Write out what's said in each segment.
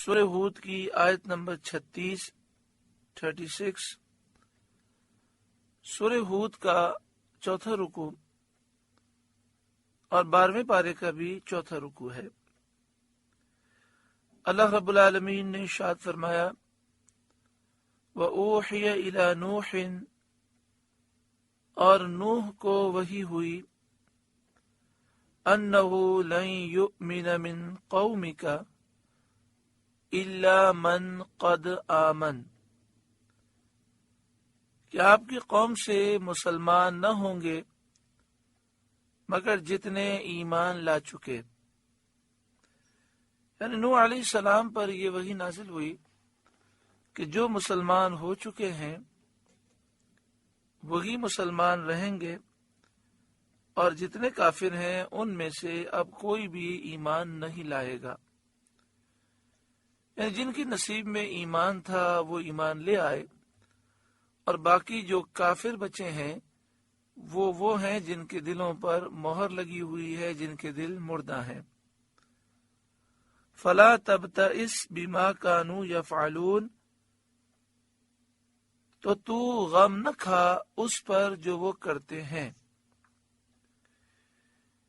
سورہ ہود کی آیت نمبر 36 سورہ ہود کا چوتھا رکوع اور 12ویں پارے کا بھی چوتھا رکوع ہے۔ اللہ رب العالمین نے ارشاد فرمایا وَأُوحِيَ إِلَى نُوحٍ، اور نوح کو وحی ہوئی أَنَّهُ لَن يُؤْمِنَ مِن قَوْمِكَ إِلَّا مَن قَدْ آمَنَ، کہ آپ کی قوم سے مسلمان نہ ہوں گے مگر جتنے ایمان لا چکے۔ یعنی نوح علیہ السلام پر یہ وحی نازل ہوئی کہ جو مسلمان ہو چکے ہیں وہی مسلمان رہیں گے، اور جتنے کافر ہیں ان میں سے اب کوئی بھی ایمان نہیں لائے گا۔ یعنی جن کی نصیب میں ایمان تھا وہ ایمان لے آئے، اور باقی جو کافر بچے ہیں وہ ہیں جن کے دلوں پر مہر لگی ہوئی ہے، جن کے دل مردہ ہیں۔ فَلَا تَبْتَئِسْ بِمَا كَانُوا يَفْعَلُونَ، تو غم نہ کھا اس پر جو وہ کرتے ہیں۔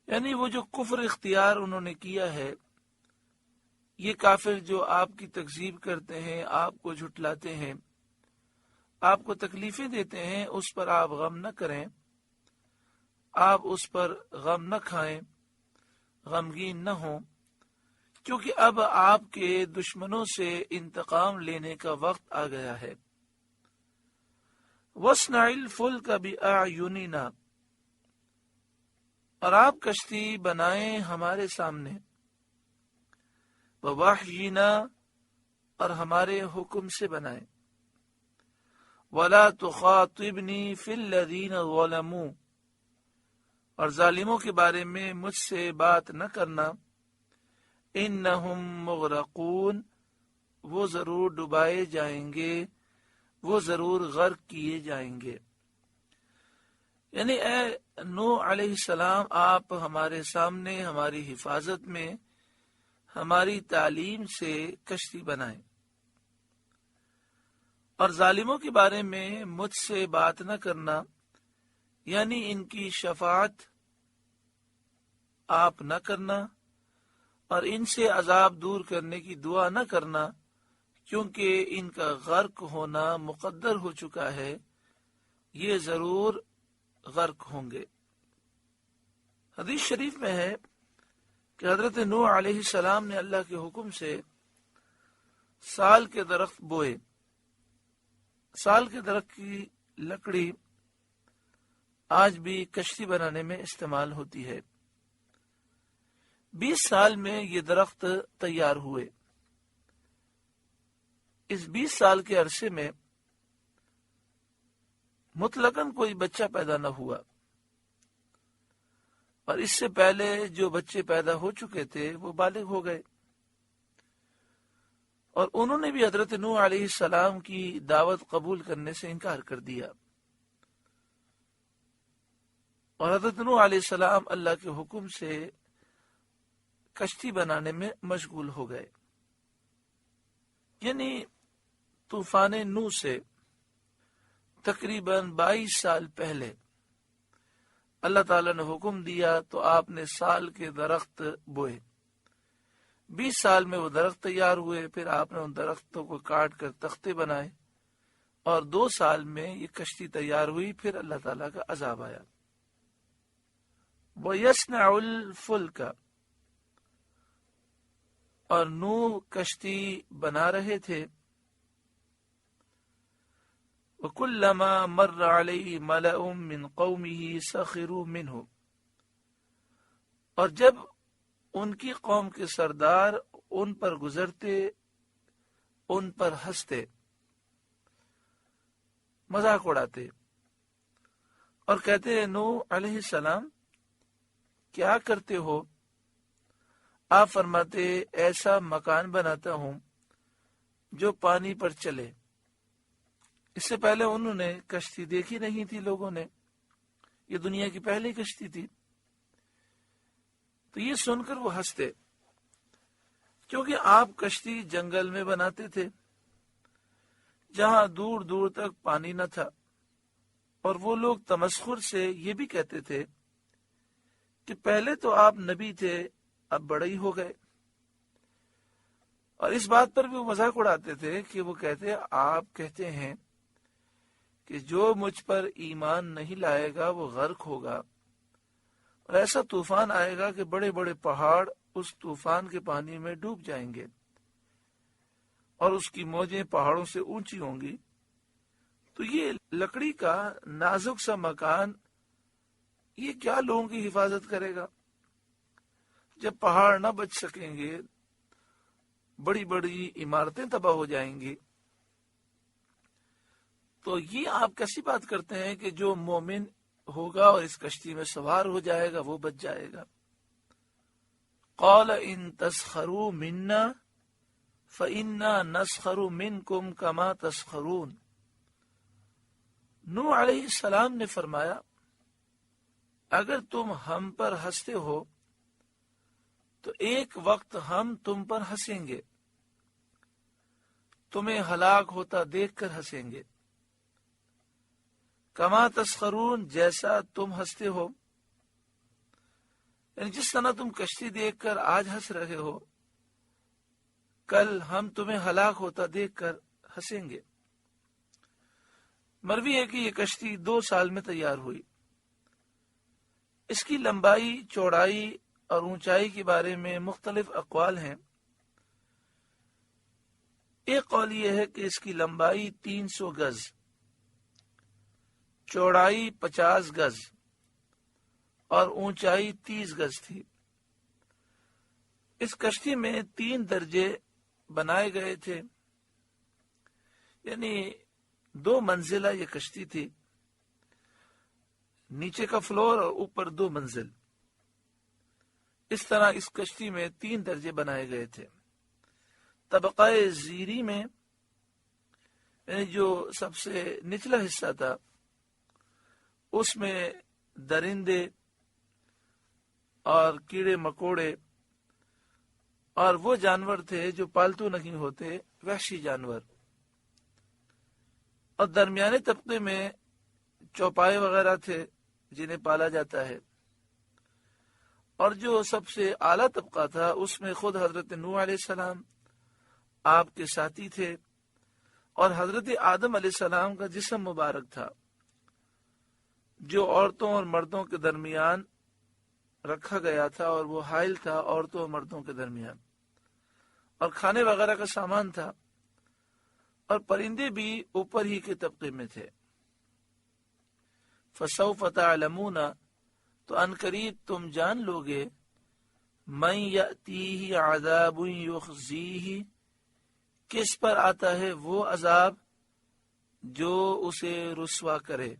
یعنی وہ جو کفر اختیار انہوں نے کیا ہے، یہ کافر جو آپ کی تکذیب کرتے ہیں، آپ کو جھٹلاتے ہیں، آپ کو تکلیفیں دیتے ہیں، اس پر آپ غم نہ کریں، آپ اس پر غم نہ کھائیں، غمگین نہ ہوں، کیونکہ اب آپ کے دشمنوں سے انتقام لینے کا وقت آ گیا ہے۔ وَاصْنَعِ الْفُلْكَ بِأَعْيُنِنَا، اور آپ کشتی بنائیں ہمارے سامنے، وَوَحْيِنَا، اور ہمارے حکم سے بنائیں، وَلَا تُخَاطِبْنِي فِي الَّذِينَ ظَلَمُوا، اور ظالموں کے بارے میں مجھ سے بات نہ کرنا، إِنَّهُمْ مُغْرَقُونَ، وہ ضرور ڈبائے جائیں گے، وہ ضرور غرق کیے جائیں گے۔ یعنی اے نوح علیہ السلام، آپ ہمارے سامنے ہماری حفاظت میں ہماری تعلیم سے کشتی بنائیں، اور ظالموں کے بارے میں مجھ سے بات نہ کرنا، یعنی ان کی شفاعت آپ نہ کرنا اور ان سے عذاب دور کرنے کی دعا نہ کرنا، کیونکہ ان کا غرق ہونا مقدر ہو چکا ہے، یہ ضرور غرق ہوں گے۔ حدیث شریف میں ہے کہ حضرت نوح علیہ السلام نے اللہ کے حکم سے سال کے درخت بوئے۔ سال کے درخت کی لکڑی آج بھی کشتی بنانے میں استعمال ہوتی ہے۔ 20 سال میں یہ درخت تیار ہوئے۔ اس 20 سال کے عرصے میں مطلقاً کوئی بچہ پیدا نہ ہوا، اور اس سے پہلے جو بچے پیدا ہو چکے تھے وہ بالغ ہو گئے، اور انہوں نے بھی حضرت نوح علیہ السلام کی دعوت قبول کرنے سے انکار کر دیا، اور حضرت نوح علیہ السلام اللہ کے حکم سے کشتی بنانے میں مشغول ہو گئے۔ یعنی طوفان نوح سے تقریباً 22 سال پہلے اللہ تعالیٰ نے حکم دیا تو آپ نے سال کے درخت بوئے۔ 20 سال میں وہ درخت تیار ہوئے، پھر آپ نے ان درختوں کو کاٹ کر تختے بنائے، اور 2 سال میں یہ کشتی تیار ہوئی، پھر اللہ تعالیٰ کا عذاب آیا۔ وَيَصْنَعُ الْفُلْكَ، اور نوح کشتی بنا رہے تھے، وَكُلَّمَا مَرَّ عَلَيْهِ مَلَأٌ مِّن قَوْمِهِ سَخِرُوا مِنْهُ، اور جب ان کی قوم کے سردار ان پر گزرتے ان پر ہنستے، مذاق اڑاتے، اور کہتے ہیں نوح علیہ السلام کیا کرتے ہو؟ آپ فرماتے ایسا مکان بناتا ہوں جو پانی پر چلے۔ اس سے پہلے انہوں نے کشتی دیکھی نہیں تھی، لوگوں نے، یہ دنیا کی پہلی کشتی تھی، تو یہ سن کر وہ ہنستے کیونکہ آپ کشتی جنگل میں بناتے تھے جہاں دور دور تک پانی نہ تھا، اور وہ لوگ تمسخر سے یہ بھی کہتے تھے کہ پہلے تو آپ نبی تھے، اب بڑے ہی ہو گئے۔ اور اس بات پر بھی وہ مذاق اڑاتے تھے کہ وہ کہتے آپ کہتے ہیں کہ جو مجھ پر ایمان نہیں لائے گا وہ غرق ہوگا، اور ایسا طوفان آئے گا کہ بڑے بڑے پہاڑ اس طوفان کے پانی میں ڈوب جائیں گے، اور اس کی موجیں پہاڑوں سے اونچی ہوں گی۔ تو یہ لکڑی کا نازک سا مکان یہ کیا لوگوں کی حفاظت کرے گا؟ جب پہاڑ نہ بچ سکیں گے، بڑی بڑی عمارتیں تباہ ہو جائیں گی۔ تو یہ آپ کیسی بات کرتے ہیں کہ جو مومن ہوگا اور اس کشتی میں سوار ہو جائے گا وہ بچ جائے گا؟ قال ان تسخروا منا فإنا نسخر منکم کما تسخرون۔ نوح علیہ السلام نے فرمایا اگر تم ہم پر ہنستے ہو تو ایک وقت ہم تم پر ہنسیں گے، تمہیں ہلاک ہوتا دیکھ کر ہنسیں گے۔ کما تسخرون، جیسا تم ہنستے ہو، یعنی جس طرح تم کشتی دیکھ کر آج ہنس رہے ہو، کل ہم تمہیں ہلاک ہوتا دیکھ کر ہنسیں گے۔ مروی ہے کہ یہ کشتی 2 سال میں تیار ہوئی۔ اس کی لمبائی، چوڑائی اور اونچائی کے بارے میں مختلف اقوال ہیں۔ ایک قول یہ ہے کہ اس کی لمبائی 300 گز، چوڑائی 50 گز اور اونچائی 30 گز تھی۔ اس کشتی میں 3 درجے بنائے گئے تھے، یعنی 2 منزلہ یہ کشتی تھی، نیچے کا فلور اور اوپر 2 منزل۔ اس طرح اس کشتی میں 3 درجے بنائے گئے تھے۔ طبقہ زیری میں، یعنی جو سب سے نچلا حصہ تھا، اس میں درندے اور کیڑے مکوڑے اور وہ جانور تھے جو پالتو نہیں ہوتے، وحشی جانور۔ اور درمیانے طبقے میں چوپائے وغیرہ تھے جنہیں پالا جاتا ہے۔ اور جو سب سے اعلیٰ طبقہ تھا اس میں خود حضرت نوح علیہ السلام آپ کے ساتھی تھے، اور حضرت آدم علیہ السلام کا جسم مبارک تھا جو عورتوں اور مردوں کے درمیان رکھا گیا تھا، اور وہ حائل تھا عورتوں اور مردوں کے درمیان، اور کھانے وغیرہ کا سامان تھا، اور پرندے بھی اوپر ہی کے طبقے میں تھے۔ فسوف تعلمون، تو عنقریب تم جان لوگے، من یأتیہ عذاب یخزیہ، کس پر آتا ہے وہ عذاب جو اسے رسوا کرے،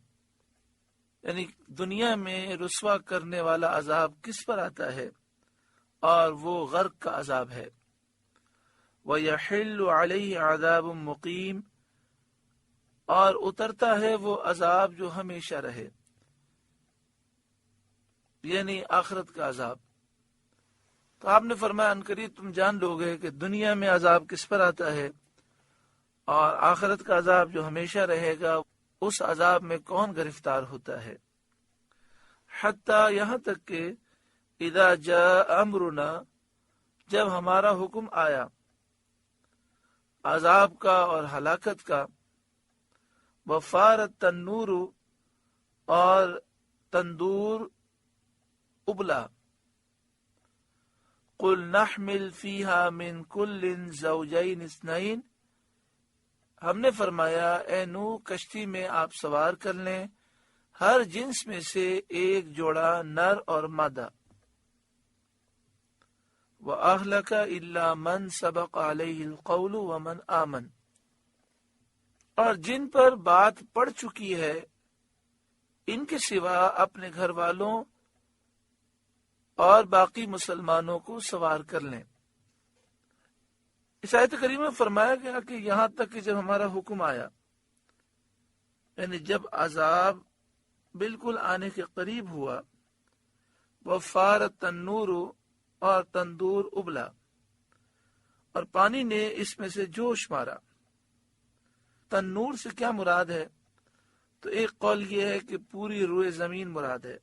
یعنی دنیا میں رسوا کرنے والا عذاب کس پر آتا ہے، اور وہ غرق کا عذاب ہے۔ وَيَحِلُّ عَلَيْهِ عَذَابٌ مُقِيمٌ، اور اترتا ہے وہ عذاب جو ہمیشہ رہے، یعنی آخرت کا عذاب۔ تو آپ نے فرمایا عنقریب تم جان لوگے کہ دنیا میں عذاب کس پر آتا ہے، اور آخرت کا عذاب جو ہمیشہ رہے گا اس عذاب میں کون گرفتار ہوتا ہے۔ حتیٰ، یہاں تک کہ اذا جاء امرنا، جب ہمارا حکم آیا عذاب کا اور ہلاکت کا، وفارت تنور، اور تندور ابلا، قل نحمل فیہا من کل زوجین اثنین، ہم نے فرمایا اے نوح کشتی میں آپ سوار کر لیں ہر جنس میں سے ایک جوڑا نر اور مادہ۔ وَأَهْلَكَ إِلَّا مَنْ سَبَقَ عَلَيْهِ الْقَوْلُ وَمَنْ آمَنَ، اور جن پر بات پڑ چکی ہے ان کے سوا اپنے گھر والوں اور باقی مسلمانوں کو سوار کر لیں۔ اس آیت کریمہ میں فرمایا گیا کہ یہاں تک کہ جب ہمارا حکم آیا، یعنی جب عذاب بالکل آنے کے قریب ہوا، وفارت تنور، اور تندور ابلا، اور پانی نے اس میں سے جوش مارا۔ تنور سے کیا مراد ہے؟ تو ایک قول یہ ہے کہ پوری روئے زمین مراد ہے،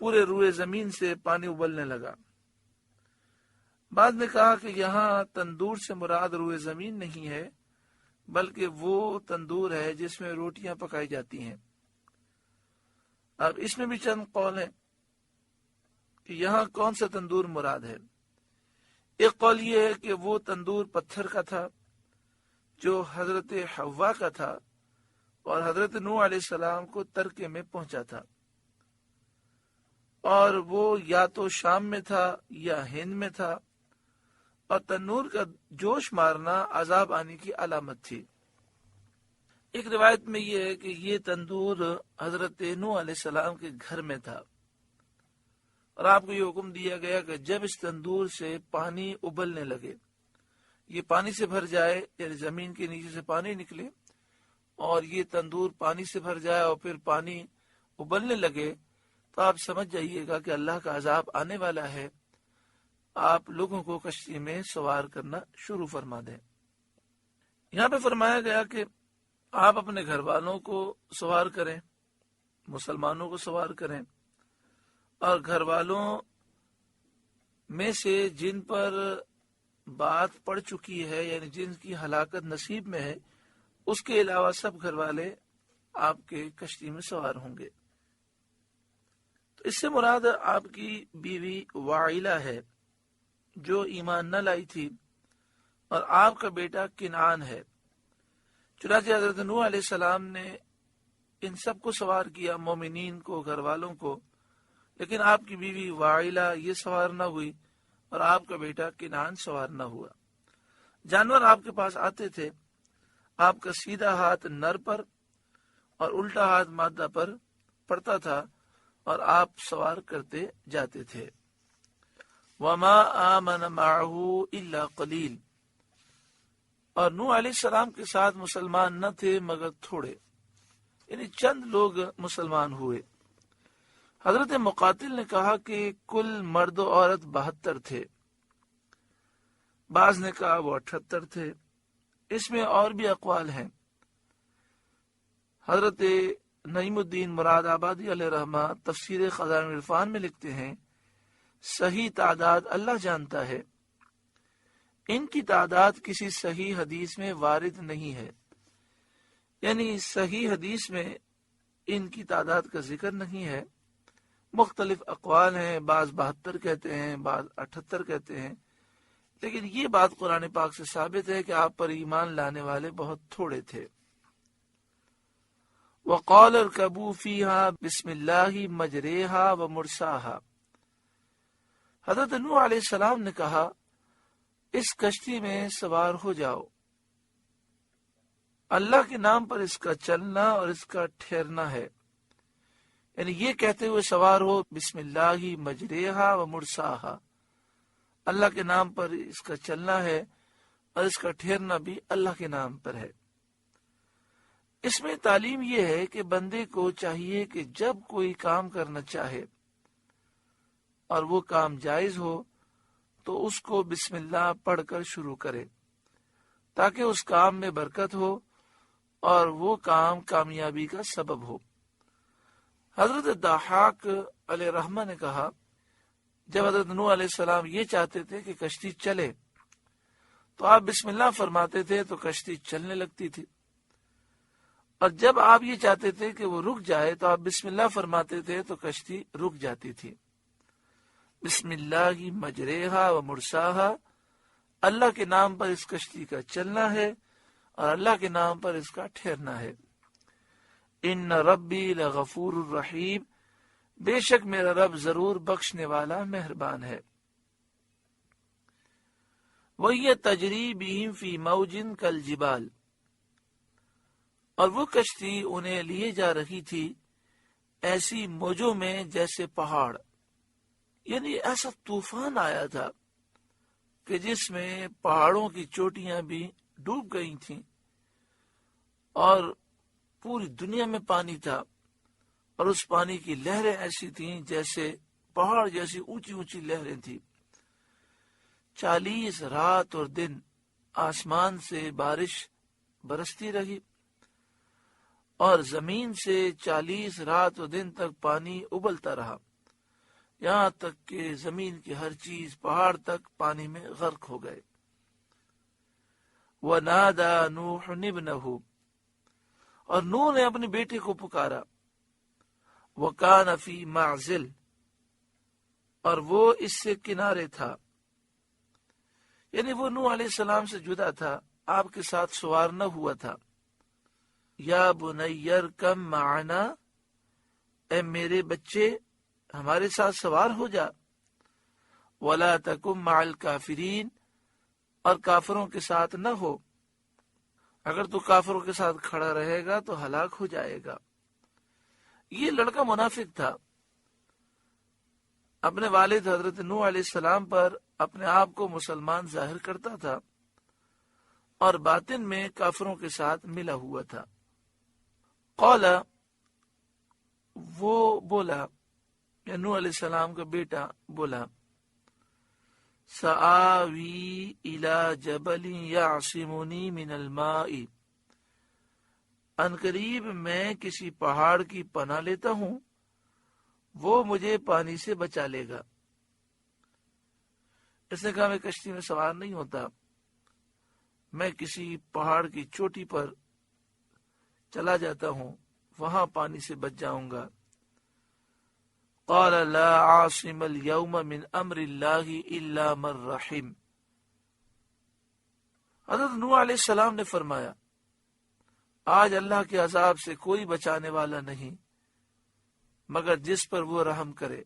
پورے روئے زمین سے پانی ابلنے لگا۔ بعد نے کہا کہ یہاں تندور سے مراد روئے زمین نہیں ہے، بلکہ وہ تندور ہے جس میں روٹیاں پکائی جاتی ہیں۔ اب اس میں بھی چند قول ہیں کہ یہاں کون سا تندور مراد ہے۔ ایک قول یہ ہے کہ وہ تندور پتھر کا تھا جو حضرت حوا کا تھا اور حضرت نوح علیہ السلام کو ترکے میں پہنچا تھا، اور وہ یا تو شام میں تھا یا ہند میں تھا، اور تنور کا جوش مارنا عذاب آنے کی علامت تھی۔ ایک روایت میں یہ ہے کہ یہ تندور حضرت نوح علیہ السلام کے گھر میں تھا، اور آپ کو یہ حکم دیا گیا کہ جب اس تندور سے پانی ابلنے لگے، یہ پانی سے بھر جائے، یعنی زمین کے نیچے سے پانی نکلے اور یہ تندور پانی سے بھر جائے اور پھر پانی ابلنے لگے، تو آپ سمجھ جائیے گا کہ اللہ کا عذاب آنے والا ہے، آپ لوگوں کو کشتی میں سوار کرنا شروع فرما دیں۔ یہاں پہ فرمایا گیا کہ آپ اپنے گھر والوں کو سوار کریں، مسلمانوں کو سوار کریں، اور گھر والوں میں سے جن پر بات پڑ چکی ہے، یعنی جن کی ہلاکت نصیب میں ہے، اس کے علاوہ سب گھر والے آپ کے کشتی میں سوار ہوں گے۔ تو اس سے مراد آپ کی بیوی وائلہ ہے جو ایمان نہ لائی تھی، اور آپ کا بیٹا کنعان ہے۔ چنانچہ حضرت نوح علیہ السلام نے ان سب کو سوار کیا، مومنین کو، گھر والوں کو، لیکن آپ کی بیوی وائلہ یہ سوار نہ ہوئی اور آپ کا بیٹا کنعان سوار نہ ہوا۔ جانور آپ کے پاس آتے تھے، آپ کا سیدھا ہاتھ نر پر اور الٹا ہاتھ مادہ پر پڑتا تھا اور آپ سوار کرتے جاتے تھے۔ وَمَا آمَنَ مَعَهُ إِلَّا قَلِيلٌ، اور نوح علیہ السلام کے ساتھ مسلمان نہ تھے مگر تھوڑے، یعنی چند لوگ مسلمان ہوئے۔ حضرت مقاتل نے کہا کہ کل مرد و عورت 72 تھے، بعض نے کہا وہ 78 تھے، اس میں اور بھی اقوال ہیں۔ حضرت نعیم الدین مراد آبادی علیہ رحمہ تفسیر خزائن العرفان میں لکھتے ہیں، صحیح تعداد اللہ جانتا ہے، ان کی تعداد کسی صحیح حدیث میں وارد نہیں ہے، یعنی صحیح حدیث میں ان کی تعداد کا ذکر نہیں ہے۔ مختلف اقوال ہیں، بعض 72 کہتے ہیں، بعض 78 کہتے ہیں، لیکن یہ بات قرآن پاک سے ثابت ہے کہ آپ پر ایمان لانے والے بہت تھوڑے تھے۔ وَقَالَ ارْكَبُوا فِيهَا بِسْمِ اللَّهِ مَجْرَاهَا وَمُرْسَاهَا، حضرت نوح علیہ السلام نے کہا اس کشتی میں سوار ہو جاؤ، اللہ کے نام پر اس کا چلنا اور اس کا ٹھہرنا ہے، یعنی یہ کہتے ہوئے سوار ہو بسم اللہ مجریہا و مرساہا، اللہ کے نام پر اس کا چلنا ہے اور اس کا ٹھہرنا بھی اللہ کے نام پر ہے۔ اس میں تعلیم یہ ہے کہ بندے کو چاہیے کہ جب کوئی کام کرنا چاہے اور وہ کام جائز ہو تو اس کو بسم اللہ پڑھ کر شروع کرے، تاکہ اس کام میں برکت ہو اور وہ کام کامیابی کا سبب ہو۔ حضرت ضحاک علیہ رحمہ نے کہا جب حضرت نوح علیہ السلام یہ چاہتے تھے کہ کشتی چلے تو آپ بسم اللہ فرماتے تھے تو کشتی چلنے لگتی تھی، اور جب آپ یہ چاہتے تھے کہ وہ رک جائے تو آپ بسم اللہ فرماتے تھے تو کشتی رک جاتی تھی۔ بسم اللہ مجریہا و مرساہا، اللہ کے نام پر اس کشتی کا چلنا ہے اور اللہ کے نام پر اس کا ٹھہرنا ہے۔ ان ربی لغفور الرحیم، بے شک میرا رب ضرور بخشنے والا مہربان ہے۔ وَهِيَ تَجْرِي بِهِمْ فِي مَوْجٍ كَالْجِبَالِ، اور وہ کشتی انہیں لیے جا رہی تھی ایسی موجوں میں جیسے پہاڑ، یعنی ایسا طوفان آیا تھا کہ جس میں پہاڑوں کی چوٹیاں بھی ڈوب گئی تھیں اور پوری دنیا میں پانی تھا، اور اس پانی کی لہریں ایسی تھیں جیسے پہاڑ جیسی اونچی اونچی لہریں تھیں۔ 40 رات اور دن آسمان سے بارش برستی رہی اور زمین سے 40 رات اور دن تک پانی ابلتا رہا، یہاں تک کہ زمین کی ہر چیز پہاڑ تک پانی میں غرق ہو گئے۔ وَنَادَى نُوحٌ ابْنَهُ، اور نوح نے اپنے بیٹے کو پکارا، وَكَانَ فِي مَعْزِلٍ، اور وہ اس سے کنارے تھا، یعنی وہ نوح علیہ السلام سے جدا تھا، آپ کے ساتھ سوار نہ ہوا تھا۔ یا بنی ارکب معنا، اے میرے بچے ہمارے ساتھ سوار ہو جا، ولا تکن مع الکافرین، اور کافروں کے ساتھ نہ ہو، اگر تو کافروں کے ساتھ کھڑا رہے گا تو ہلاک ہو جائے گا۔ یہ لڑکا منافق تھا، اپنے والد حضرت نوح علیہ السلام پر اپنے آپ کو مسلمان ظاہر کرتا تھا اور باطن میں کافروں کے ساتھ ملا ہوا تھا۔ قال، وہ بولا، یا نوح علیہ السلام کا بیٹا بولا، سآوی الی جبل یعصمنی من الماء، ان قریب میں کسی پہاڑ کی پناہ لیتا ہوں، وہ مجھے پانی سے بچا لے گا۔ اس نے کہا میں کشتی میں سوار نہیں ہوتا، میں کسی پہاڑ کی چوٹی پر چلا جاتا ہوں، وہاں پانی سے بچ جاؤں گا۔ قال لا عاصم اليوم من امر اللہ الا من رحم، حضرت نوح علیہ السلام نے فرمایا، آج اللہ کے عذاب سے کوئی بچانے والا نہیں مگر جس پر وہ رحم کرے،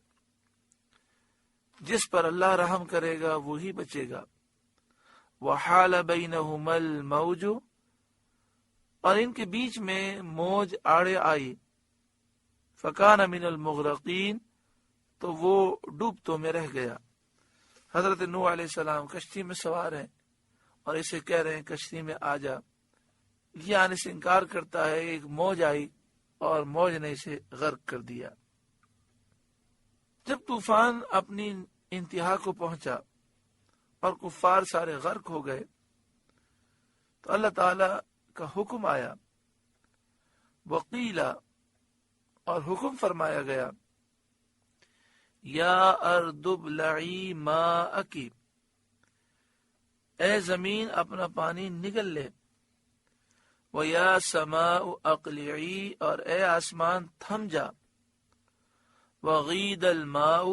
جس پر اللہ رحم کرے گا وہی بچے گا۔ وحال بینہما الموج، اور ان کے بیچ میں موج آڑے آئی، فکان من المغرقین، تو وہ ڈوبتوں میں رہ گیا۔ حضرت نوح علیہ السلام کشتی میں سوار ہیں اور اسے کہہ رہے ہیں کشتی میں آ جا، یہ آنے سے انکار کرتا ہے۔ ایک موج آئی اور موج نے اسے غرق کر دیا۔ جب طوفان اپنی انتہا کو پہنچا اور کفار سارے غرق ہو گئے تو اللہ تعالی کا حکم آیا، وقیلا، اور حکم فرمایا گیا، یا ارض ابلعی ماءکی، اے زمین اپنا پانی نگل لے، ویا سماء اقلعی، اور اے آسمان تھم جا، وغید الماء،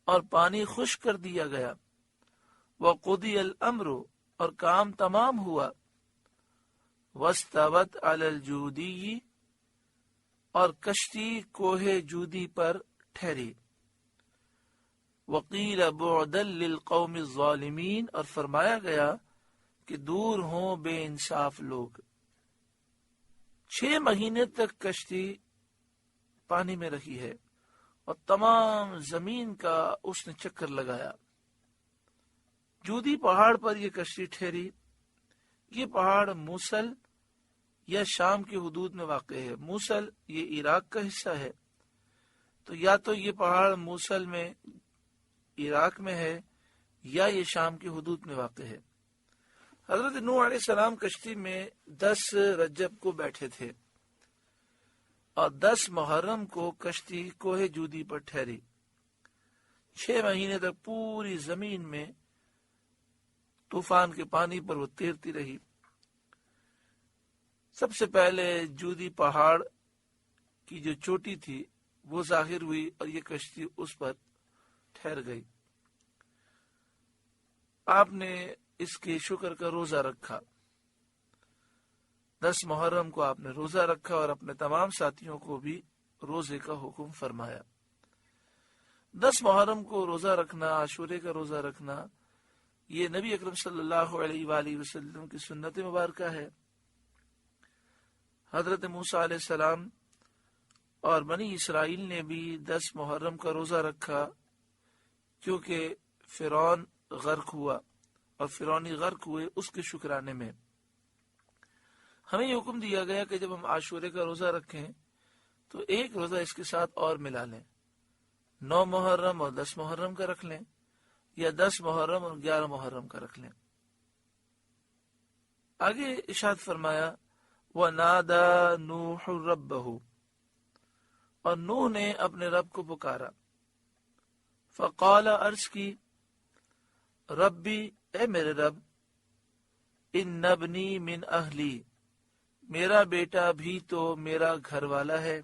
اور پانی خشک کر دیا گیا، وقضی الامر، اور کام تمام ہوا، واستوت علی الجودی، اور کشتی کوہ جودی پر ٹھہری، وقیل بعدا للقوم الظالمین، اور فرمایا گیا کہ دور ہوں بے انصاف لوگ۔ 6 مہینے تک کشتی پانی میں رہی ہے اور تمام زمین کا اس نے چکر لگایا۔ جودی پہاڑ پر یہ کشتی ٹھہری۔ یہ پہاڑ موصل یا شام کی حدود میں واقع ہے۔ موصل یہ عراق کا حصہ ہے، تو یا تو یہ پہاڑ موصل میں عراق میں ہے یا یہ شام کی حدود میں واقع ہے۔ حضرت نوح علیہ السلام کشتی میں 10 رجب کو بیٹھے تھے اور 10 محرم کو کشتی کوہ جودی پر ٹھہری۔ 6 مہینے تک پوری زمین میں طوفان کے پانی پر وہ تیرتی رہی۔ سب سے پہلے جودی پہاڑ کی جو چوٹی تھی وہ ظاہر ہوئی اور یہ کشتی اس پر ٹھہر گئی۔ آپ نے اس کے شکر کا روزہ رکھا۔ 10 محرم کو آپ نے روزہ رکھا اور اپنے تمام ساتھیوں کو بھی روزے کا حکم فرمایا۔ 10 محرم کو روزہ رکھنا، عاشورے کا روزہ رکھنا، یہ نبی اکرم صلی اللہ علیہ وآلہ وسلم کی سنت مبارکہ ہے۔ حضرت موسیٰ علیہ السلام اور بنی اسرائیل نے بھی 10 محرم کا روزہ رکھا، کیونکہ فرعون غرق ہوا اور فرعونی غرق ہوئے اس کے شکرانے میں۔ ہمیں یہ حکم دیا گیا کہ جب ہم عاشورے کا روزہ رکھیں تو ایک روزہ اس کے ساتھ اور ملا لیں، 9 محرم اور 10 محرم کا رکھ لیں، یا 10 محرم اور 11 محرم کا رکھ لیں۔ آگے ارشاد فرمایا وَنَادَى نُوحٌ رَبَّهُ، اور نوح نے اپنے رب کو پکارا، فقال، عرض کی، ربی، اے میرے رب، ان ابنی من اہلی، میرا بیٹا بھی تو میرا گھر والا ہے،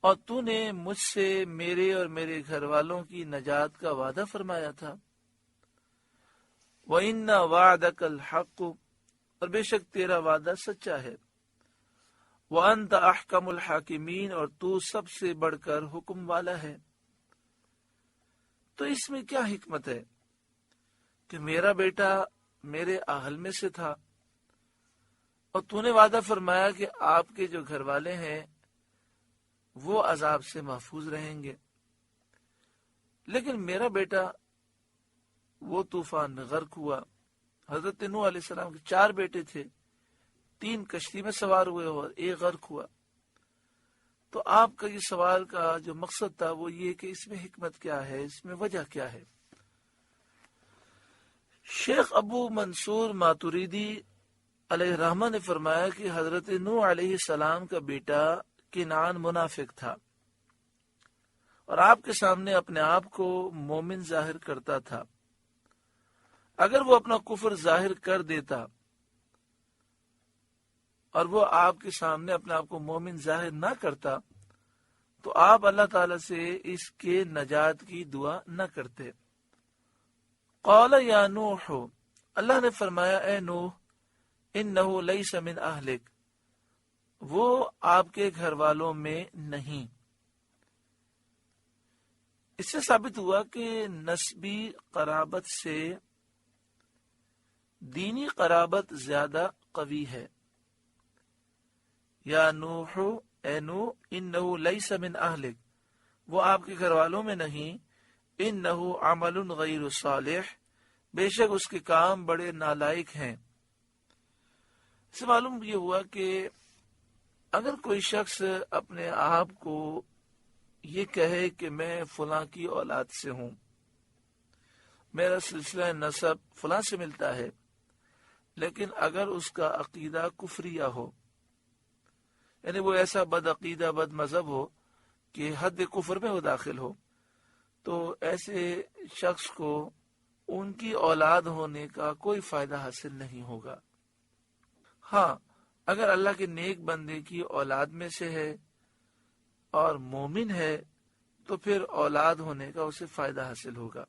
اور تو نے مجھ سے میرے اور میرے گھر والوں کی نجات کا وعدہ فرمایا تھا، وَإِنَّ وَعْدَكَ الْحَقُّ، اور بے شک تیرا وعدہ سچا ہے، وَأَنْتَ أَحْكَمُ الْحَاكِمِينَ، اور تو سب سے بڑھ کر حکم والا ہے۔ تو اس میں کیا حکمت ہے کہ میرا بیٹا میرے اہل میں سے تھا، اور تو نے وعدہ فرمایا کہ آپ کے جو گھر والے ہیں وہ عذاب سے محفوظ رہیں گے، لیکن میرا بیٹا وہ طوفان میں غرق ہوا۔ حضرت نوح علیہ السلام کے 4 بیٹے تھے، 3 کشتی میں سوار ہوئے اور 1 غرق ہوا۔ تو آپ کا یہ سوال کا جو مقصد تھا وہ یہ کہ اس میں حکمت کیا ہے، اس میں وجہ کیا ہے۔ شیخ ابو منصور ماتوریدی علیہ الرحمہ نے فرمایا کہ حضرت نوح علیہ السلام کا بیٹا کنعان منافق تھا، اور آپ کے سامنے اپنے آپ کو مومن ظاہر کرتا تھا۔ اگر وہ اپنا کفر ظاہر کر دیتا اور وہ آپ کے سامنے اپنے آپ کو مومن ظاہر نہ کرتا تو آپ اللہ تعالی سے اس کے نجات کی دعا نہ کرتے۔ قال یا نوح، اللہ نے فرمایا اے نوح، انہ لیس من اہلک، وہ آپ کے گھر والوں میں نہیں۔ اس سے ثابت ہوا کہ نسبی قرابت سے دینی قرابت زیادہ قوی ہے۔ یا نوح، اے نوح، انہ لیس من اہلک، وہ آپ کے گھر والوں میں نہیں، انہ عمل غیر صالح، بے شک اس کے کام بڑے نالائق ہیں۔ اس سے معلوم یہ ہوا کہ اگر کوئی شخص اپنے آپ کو یہ کہے کہ میں فلاں کی اولاد سے ہوں، میرا سلسلہ نسب فلاں سے ملتا ہے، لیکن اگر اس کا عقیدہ کفریہ ہو، یعنی وہ ایسا بد عقیدہ بد مذہب ہو کہ حد کفر میں وہ داخل ہو، تو ایسے شخص کو ان کی اولاد ہونے کا کوئی فائدہ حاصل نہیں ہوگا۔ ہاں، اگر اللہ کے نیک بندے کی اولاد میں سے ہے اور مومن ہے تو پھر اولاد ہونے کا اسے فائدہ حاصل ہوگا۔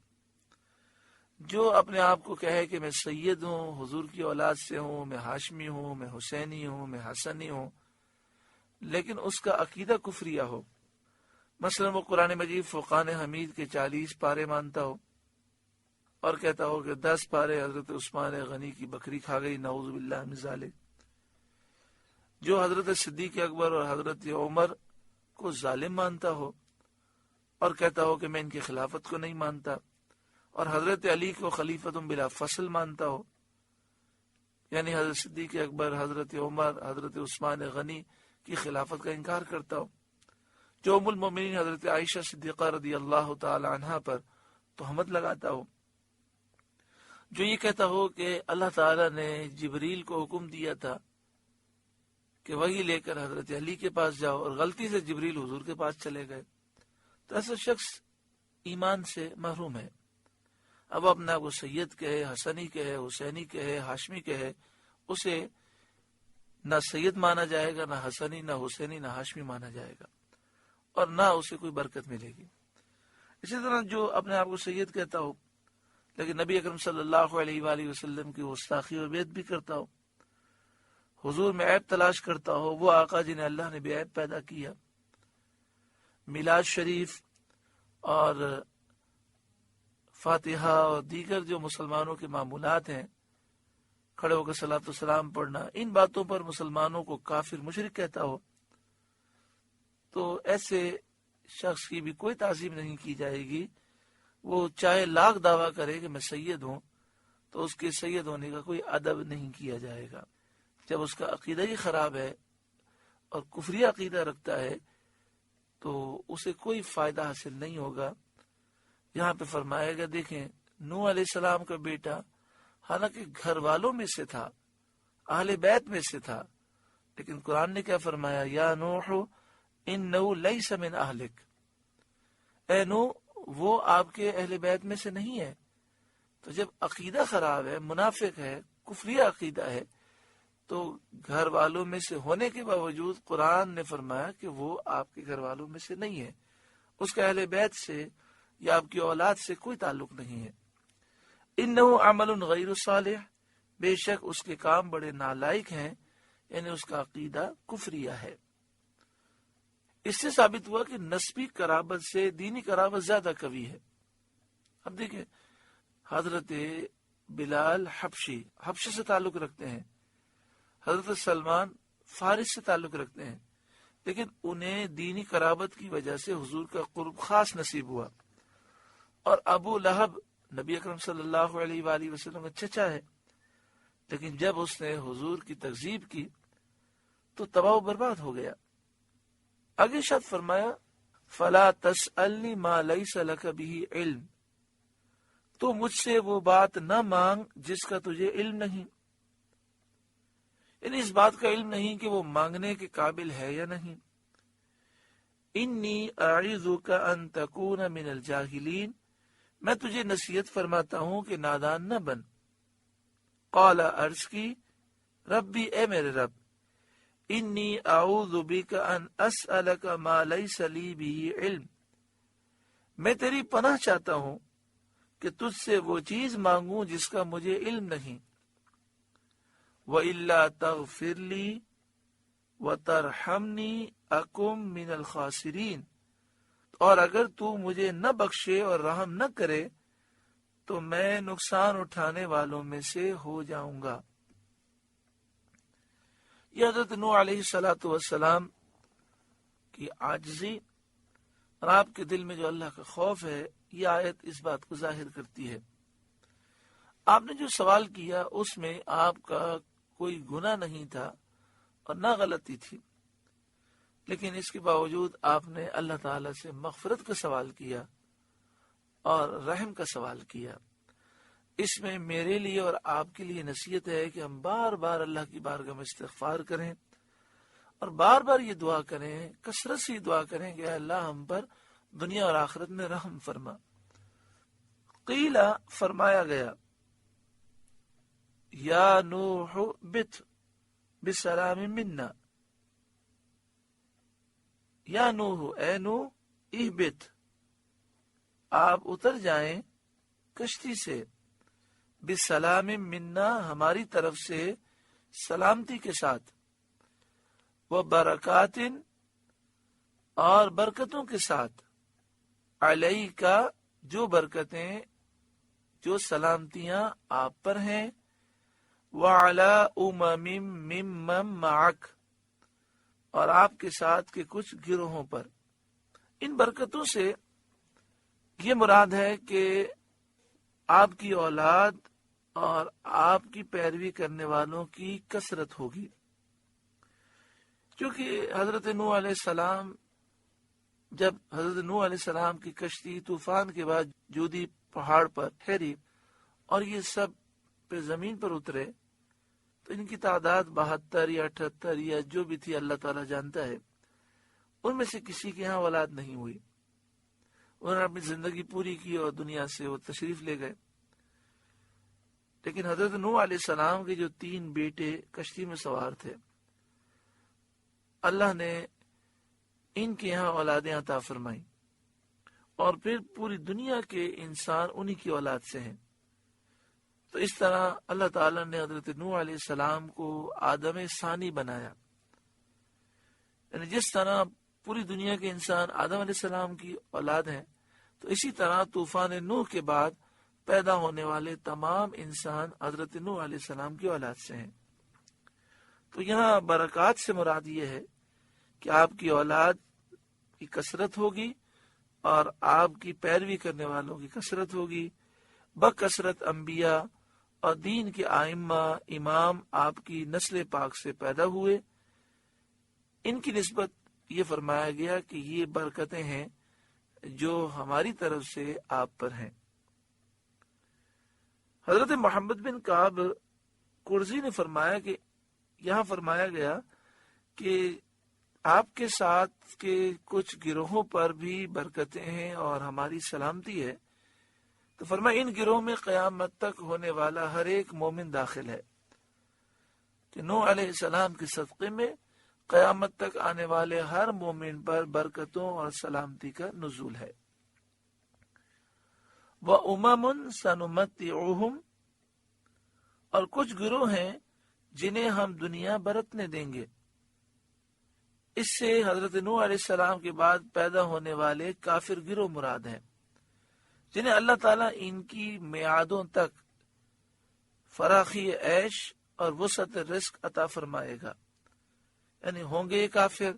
جو اپنے آپ کو کہے کہ میں سید ہوں، حضور کی اولاد سے ہوں، میں ہاشمی ہوں، میں حسینی ہوں، میں حسنی ہوں، لیکن اس کا عقیدہ کفریہ ہو، مثلا وہ قرآن مجید فرقان حمید کے 40 پارے مانتا ہو اور کہتا ہو کہ 10 پارے حضرت عثمان غنی کی بکری کھا گئی، نعوذ باللہ من ذالک، جو حضرت صدیق اکبر اور حضرت عمر کو ظالم مانتا ہو اور کہتا ہو کہ میں ان کی خلافت کو نہیں مانتا، اور حضرت علی کو خلیفۃ بلا فصل مانتا ہو، یعنی حضرت صدیق اکبر، حضرت عمر، حضرت عثمان غنی کی خلافت کا انکار کرتا ہو، جو ام المومنین حضرت عائشہ صدیقہ رضی اللہ تعالی عنہا پر تہمت لگاتا ہو، جو یہ کہتا ہو کہ اللہ تعالی نے جبریل کو حکم دیا تھا کہ وہی لے کر حضرت علی کے پاس جاؤ اور غلطی سے جبریل حضور کے پاس چلے گئے، تو ایسا شخص ایمان سے محروم ہے۔ اب اپنا وہ سید کہے، حسنی کہے، حسینی کہے، ہاشمی کہے، اسے نہ سید مانا جائے گا، نہ حسنی، نہ حسینی، نہ ہاشمی مانا جائے گا، اور نہ اسے کوئی برکت ملے گی۔ اسی طرح جو اپنے آپ کو سید کہتا ہو لیکن نبی اکرم صلی اللہ علیہ وآلہ وسلم کی گستاخی و بیعت بھی کرتا ہو، حضور میں عیب تلاش کرتا ہو، وہ آقا جنہیں اللہ نے بے عیب پیدا کیا، میلاد شریف اور فاتحہ اور دیگر جو مسلمانوں کے معمولات ہیں، کھڑے ہو کر صلاۃ و سلام پڑھنا، ان باتوں پر مسلمانوں کو کافر مشرک کہتا ہو، تو ایسے شخص کی بھی کوئی تعظیم نہیں کی جائے گی۔ وہ چاہے لاکھ دعویٰ کرے کہ میں سید ہوں، تو اس کے سید ہونے کا کوئی ادب نہیں کیا جائے گا۔ جب اس کا عقیدہ ہی خراب ہے اور کفری عقیدہ رکھتا ہے تو اسے کوئی فائدہ حاصل نہیں ہوگا، یہاں پہ فرمایا گیا، دیکھیں نوح علیہ السلام کا بیٹا حالانکہ گھر والوں میں سے تھا، اہل بیت میں سے تھا، لیکن قرآن نے کیا فرمایا، یا نوح انہ لیس من اہلک، اے نوح وہ آپ کے اہل بیت میں سے نہیں ہے۔ تو جب عقیدہ خراب ہے، منافق ہے، کفریہ عقیدہ ہے، تو گھر والوں میں سے ہونے کے باوجود قرآن نے فرمایا کہ وہ آپ کے گھر والوں میں سے نہیں ہے، اس کا اہل بیت سے یا آپ کی اولاد سے کوئی تعلق نہیں ہے۔ انہ عمل غیر صالح، بے شک اس کے کام بڑے نالائق ہیں، یعنی اس کا عقیدہ کفریہ ہے۔ اس سے ثابت ہوا کہ نسبی قرابت سے دینی قرابت زیادہ قوی ہے۔ اب دیکھیں حضرت بلال حبشے سے تعلق رکھتے ہیں، حضرت سلمان فارس سے تعلق رکھتے ہیں، لیکن انہیں دینی قرابت کی وجہ سے حضور کا قرب خاص نصیب ہوا۔ اور ابو لہب نبی اکرم صلی اللہ علیہ وآلہ وسلم کا چچا ہے، لیکن جب اس نے حضور کی تکذیب کی تو تباہ و برباد ہو گیا۔ آگے ارشاد فرمایا، فلا تسألنی ما لیس لک بہ علم، تو مجھ سے وہ بات نہ مانگ جس کا تجھے علم نہیں، یعنی اس بات کا علم نہیں کہ وہ مانگنے کے قابل ہے یا نہیں۔ انی اعظک ان تکون من الجاہلین، میں تجھے نصیحت فرماتا ہوں کہ نادان نہ بن۔ قال عرض کی، ربی اے میرے رب، انی اعوذ بک ان اسألک ما لیس لی بہ علم، میں تیری پناہ چاہتا ہوں کہ تجھ سے وہ چیز مانگوں جس کا مجھے علم نہیں۔ وَإِلَّا تَغْفِرْ لِي وَتَرْحَمْنِي أَكُمْ مِنَ الْخَاسِرِينَ، اور اگر تو مجھے نہ بخشے اور رحم نہ کرے تو میں نقصان اٹھانے والوں میں سے ہو جاؤں گا۔ یہ حضرت نوح علیہ السلام کی عاجزی اور آپ کے دل میں جو اللہ کا خوف ہے، یہ آیت اس بات کو ظاہر کرتی ہے۔ آپ نے جو سوال کیا اس میں آپ کا کوئی گناہ نہیں تھا اور نہ غلطی تھی، لیکن اس کے باوجود آپ نے اللہ تعالی سے مغفرت کا سوال کیا اور رحم کا سوال کیا۔ اس میں میرے لیے اور آپ کے لیے نصیحت ہے کہ ہم بار بار اللہ کی بارگاہ میں استغفار کریں اور بار بار یہ دعا کریں، کثرت سے یہ دعا کریں کہ اے اللہ ہم پر دنیا اور آخرت میں رحم فرما۔ قیل، فرمایا گیا، یا نوح بت بسلام منا، یا نوح اے نوح، اہبت آپ اتر جائیں کشتی سے، بسلام منا ہماری طرف سے سلامتی کے ساتھ، وبرکات اور برکتوں کے ساتھ، علیک جو برکتیں جو سلامتیاں آپ پر ہیں، وعلی امم ممن معک اور آپ کے ساتھ کے کچھ گروہوں پر۔ ان برکتوں سے یہ مراد ہے کہ آپ کی اولاد اور آپ کی پیروی کرنے والوں کی کثرت ہوگی، کیونکہ حضرت نوح علیہ السلام جب حضرت نوح علیہ السلام کی کشتی طوفان کے بعد جودی پہاڑ پر ٹھہری اور یہ سب پہ زمین پر اترے تو ان کی تعداد 72 یا 78 یا جو بھی تھی اللہ تعالیٰ جانتا ہے، ان میں سے کسی کے ہاں اولاد نہیں ہوئی۔ انہوں نے اپنی زندگی پوری کی اور دنیا سے وہ تشریف لے گئے، لیکن حضرت نوح علیہ السلام کے جو 3 بیٹے کشتی میں سوار تھے، اللہ نے ان کے یہاں اولادیں عطا فرمائی اور پھر پوری دنیا کے انسان انہی کی اولاد سے ہیں۔ تو اس طرح اللہ تعالیٰ نے حضرت نوح علیہ السلام کو آدم ثانی بنایا، یعنی جس طرح پوری دنیا کے انسان آدم علیہ السلام کی اولاد ہیں، تو اسی طرح طوفان نوح کے بعد پیدا ہونے والے تمام انسان حضرت نوح علیہ السلام کی اولاد سے ہیں۔ تو یہاں برکات سے مراد یہ ہے کہ آپ کی اولاد کی کثرت ہوگی اور آپ کی پیروی کرنے والوں کی کثرت ہوگی، بکثرت انبیاء اور دین کے ائمہ امام آپ کی نسل پاک سے پیدا ہوئے۔ ان کی نسبت یہ فرمایا گیا کہ یہ برکتیں ہیں جو ہماری طرف سے آپ پر ہیں۔ حضرت محمد بن کعب قرظی نے فرمایا کہ یہاں فرمایا گیا کہ آپ کے ساتھ کے کچھ گروہوں پر بھی برکتیں ہیں اور ہماری سلامتی ہے، تو فرمایا ان گروہ میں قیامت تک ہونے والا ہر ایک مومن داخل ہے، کہ نوح علیہ السلام کے صدقے میں قیامت تک آنے والے ہر مومن پر برکتوں اور سلامتی کا نزول ہے۔ وَأُمَمٌ سَنُمَتِّعُهُمْ، اور کچھ گروہ ہیں جنہیں ہم دنیا برتنے دیں گے۔ اس سے حضرت نوح علیہ السلام کے بعد پیدا ہونے والے کافر گروہ مراد ہیں، جنہیں اللہ تعالیٰ ان کی میعادوں تک فراخی عیش اور وسعت رزق عطا فرمائے گا۔ یعنی ہوں گے یہ کافر،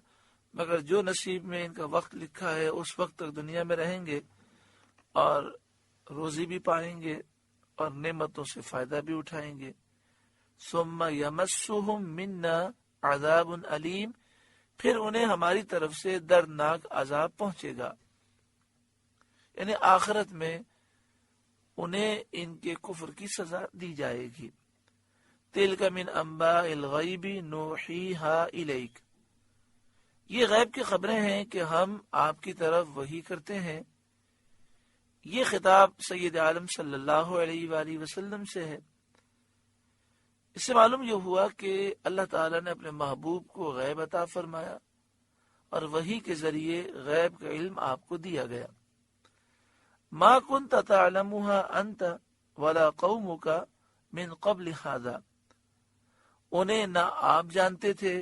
مگر جو نصیب میں ان کا وقت لکھا ہے اس وقت تک دنیا میں رہیں گے اور روزی بھی پائیں گے اور نعمتوں سے فائدہ بھی اٹھائیں گے۔ ثم یمسہم منا عذاب علیم، پھر انہیں ہماری طرف سے دردناک عذاب پہنچے گا، یعنی آخرت میں انہیں ان کے کفر کی سزا دی جائے گی۔ تلک من انباء الغیب نوحیہا الیک، یہ غیب کی خبریں ہیں کہ ہم آپ کی طرف وحی کرتے ہیں۔ یہ خطاب سید عالم صلی اللہ علیہ وآلہ وسلم سے ہے۔ اس سے معلوم یہ ہوا کہ اللہ تعالیٰ نے اپنے محبوب کو غیب عطا فرمایا اور وحی کے ذریعے غیب کا علم آپ کو دیا گیا۔ ما کنت تعلمها انت ولا قومک من قبل هذا، انہیں نہ آپ جانتے تھے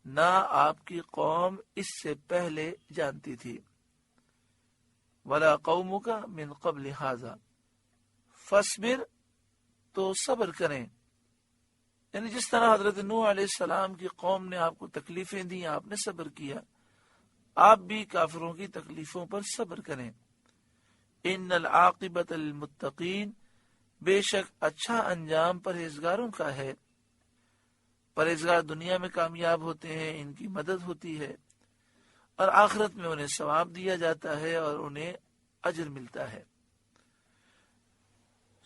نہ آپ کی قوم اس سے پہلے جانتی تھی۔ ولا قومک من قبل هذا فاصبر، تو صبر کریں، یعنی جس طرح حضرت نوح علیہ السلام کی قوم نے آپ کو تکلیفیں دی آپ نے صبر کیا، آپ بھی کافروں کی تکلیفوں پر صبر کریں۔ ان العاقبۃ للمتقین، بے شک اچھا انجام پرہیزگاروں کا ہے۔ پرہیزگار دنیا میں کامیاب ہوتے ہیں، ان کی مدد ہوتی ہے، اور آخرت میں انہیں ثواب دیا جاتا ہے اور انہیں اجر ملتا ہے۔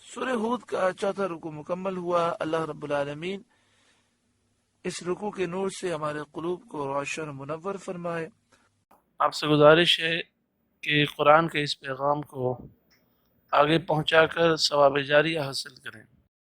سورہ ہود کا چوتھا رکوع مکمل ہوا۔ اللہ رب العالمین اس رکوع کے نور سے ہمارے قلوب کو روشن منور فرمائے۔ آپ سے گزارش ہے کہ قرآن کے اس پیغام کو آگے پہنچا کر ثواب جاریہ حاصل کریں۔